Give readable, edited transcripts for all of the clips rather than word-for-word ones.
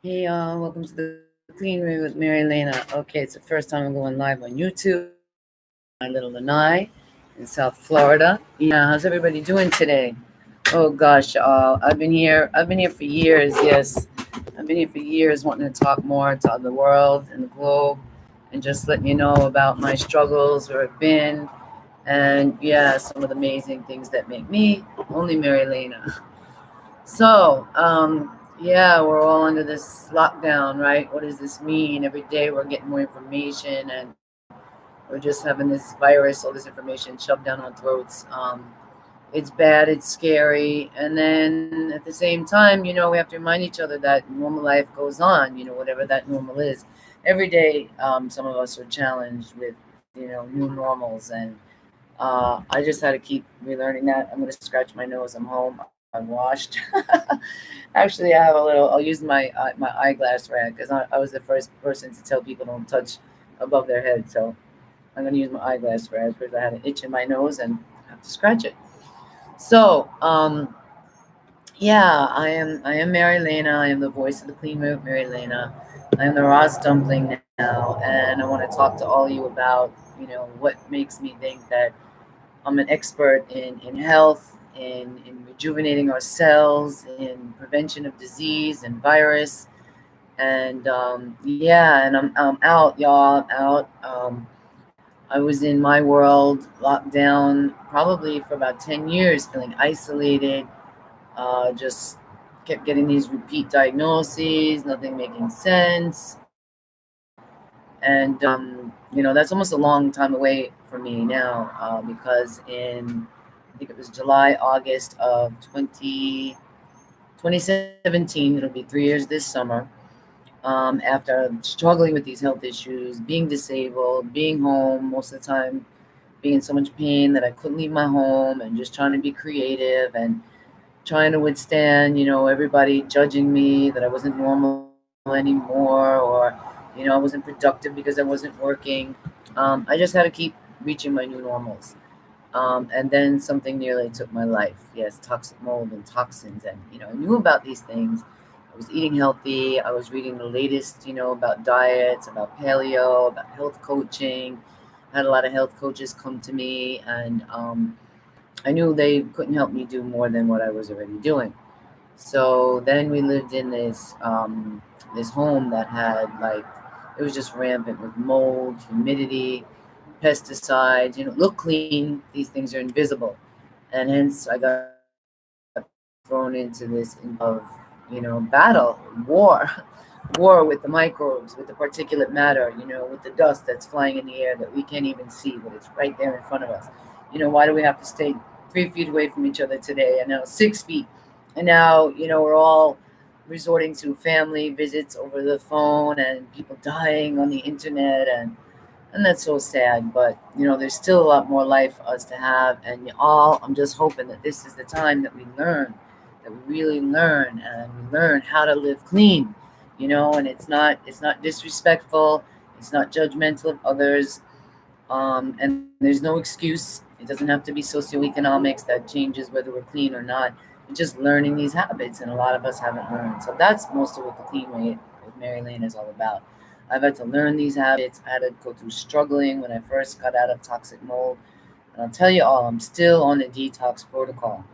Hey y'all, welcome to the Clean Room with Marilana. Okay, it's the first time I'm going live on YouTube. My little Lanai in South Florida. Yeah, how's everybody doing today? Oh gosh, I've been here. I've been here for years. Yes, I've been here for years, wanting to talk more to the world and the globe, and just letting you know about my struggles, where I've been, and yeah, some of the amazing things that make me only Marilana. So, yeah, we're all under this lockdown, right? What does this mean? Every day we're getting more information, and we're just having this virus, all this information shoved down our throats. It's bad, it's scary, and then at the same time, we have to remind each other that normal life goes on. Whatever that normal is. Every day, some of us are challenged with new normals, and I just had to keep relearning that. I'm gonna scratch my nose. I'm home. I'm washed. Actually, I have a little. I'll use my eyeglass rag because I was the first person to tell people don't touch above their head. So I'm gonna use my eyeglass rag because I had an itch in my nose and I have to scratch it. So, yeah, I am Mary Lena. I am the voice of the Clean Room, Mary Lena. I am the Ross Dumpling now, and I want to talk to all you about what makes me think that I'm an expert in health, in rejuvenating our cells, in prevention of disease and virus. And yeah, and I'm out, y'all. I'm out. I was in my world locked down probably for about 10 years, feeling isolated, just kept getting these repeat diagnoses, nothing making sense. And, that's almost a long time away for me now because I think it was July, August of 2017, it'll be 3 years this summer. After struggling with these health issues, being disabled, being home most of the time, being in so much pain that I couldn't leave my home, and just trying to be creative and trying to withstand, everybody judging me that I wasn't normal anymore, or I wasn't productive because I wasn't working. I just had to keep reaching my new normals. And then something nearly took my life. Yes, toxic mold and toxins. And, I knew about these things. I was eating healthy. I was reading the latest, about diets, about paleo, about health coaching. I had a lot of health coaches come to me, and I knew they couldn't help me do more than what I was already doing. So then we lived in this home that had, like, it was just rampant with mold, humidity, pesticides. Look clean. These things are invisible, and hence I got thrown into this battle, war, war with the microbes, with the particulate matter. With the dust that's flying in the air that we can't even see, but it's right there in front of us. Why do we have to stay 3 feet away from each other today, and now 6 feet, and now we're all resorting to family visits over the phone, and people dying on the internet, and that's so sad. But there's still a lot more life for us to have, and all I'm just hoping that this is the time that we learn, that we really learn, and we learn how to live clean. And it's not disrespectful, it's not judgmental of others, and there's no excuse. It doesn't have to be socioeconomics that changes whether we're clean or not. It's just learning these habits, and a lot of us haven't learned. So that's most of what the Clean Way with Mary Lane is all about. I've had to learn these habits. I had to go through struggling when I first got out of toxic mold. And I'll tell you all, I'm still on the detox protocol.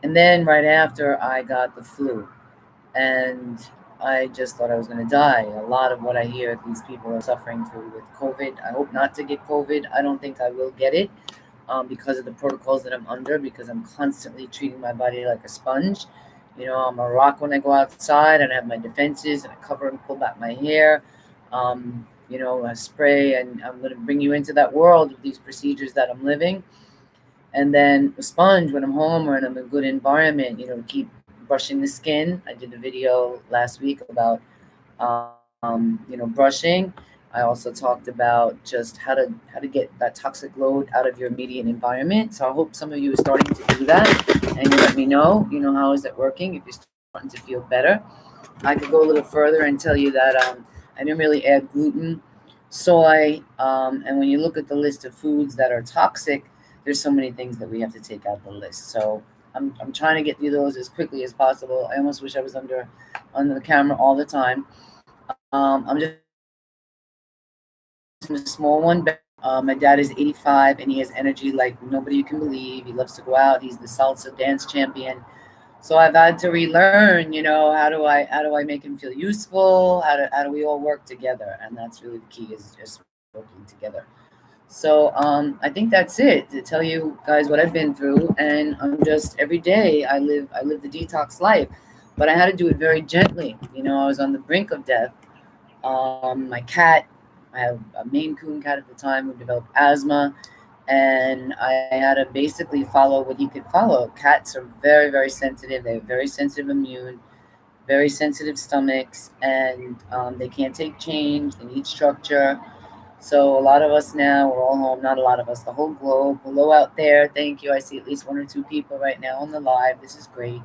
And then right after, I got the flu. And I just thought I was going to die. A lot of what I hear these people are suffering through with COVID. I hope not to get COVID. I don't think I will get it because of the protocols that I'm under, because I'm constantly treating my body like a sponge. I'm a rock when I go outside, and I have my defenses, and I cover and pull back my hair. I spray, and I'm going to bring you into that world of these procedures that I'm living. And then a sponge when I'm home or in a good environment, keep brushing the skin. I did a video last week about, brushing. I also talked about just how to get that toxic load out of your immediate environment. So I hope some of you are starting to do that, and you let me know. How is it working? If you're starting to feel better, I could go a little further and tell you that I didn't really add gluten, soy, and when you look at the list of foods that are toxic, there's so many things that we have to take out the list. So I'm trying to get through those as quickly as possible. I almost wish I was under the camera all the time. I'm just in a small one. My dad is 85 and he has energy like nobody you can believe. He loves to go out. He's the salsa dance champion. So I've had to relearn, how do I make him feel useful? How do we all work together? And that's really the key, is just working together. So I think that's it, to tell you guys what I've been through, and I'm just every day I live the detox life, but I had to do it very gently. I was on the brink of death. My cat, I have a Maine Coon cat at the time who developed asthma, and I had to basically follow what he could follow. Cats are very, very sensitive. They have very sensitive immune, very sensitive stomachs, and they can't take change. They need structure. So a lot of us now, we're all home. Not a lot of us, the whole globe. Hello out there. Thank you. I see at least one or two people right now on the live. This is great.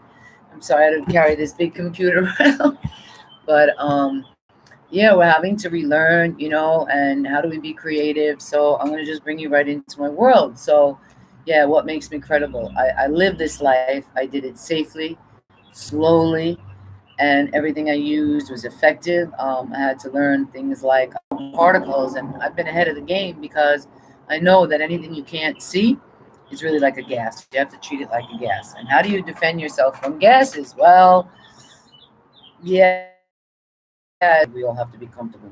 I'm sorry I don't carry this big computer around, but yeah, we're having to relearn, and how do we be creative? So I'm going to just bring you right into my world. So, yeah, what makes me credible? I live this life. I did it safely, slowly, and everything I used was effective. I had to learn things like particles, and I've been ahead of the game because I know that anything you can't see is really like a gas. You have to treat it like a gas. And how do you defend yourself from gases? Well, yeah, we all have to be comfortable with.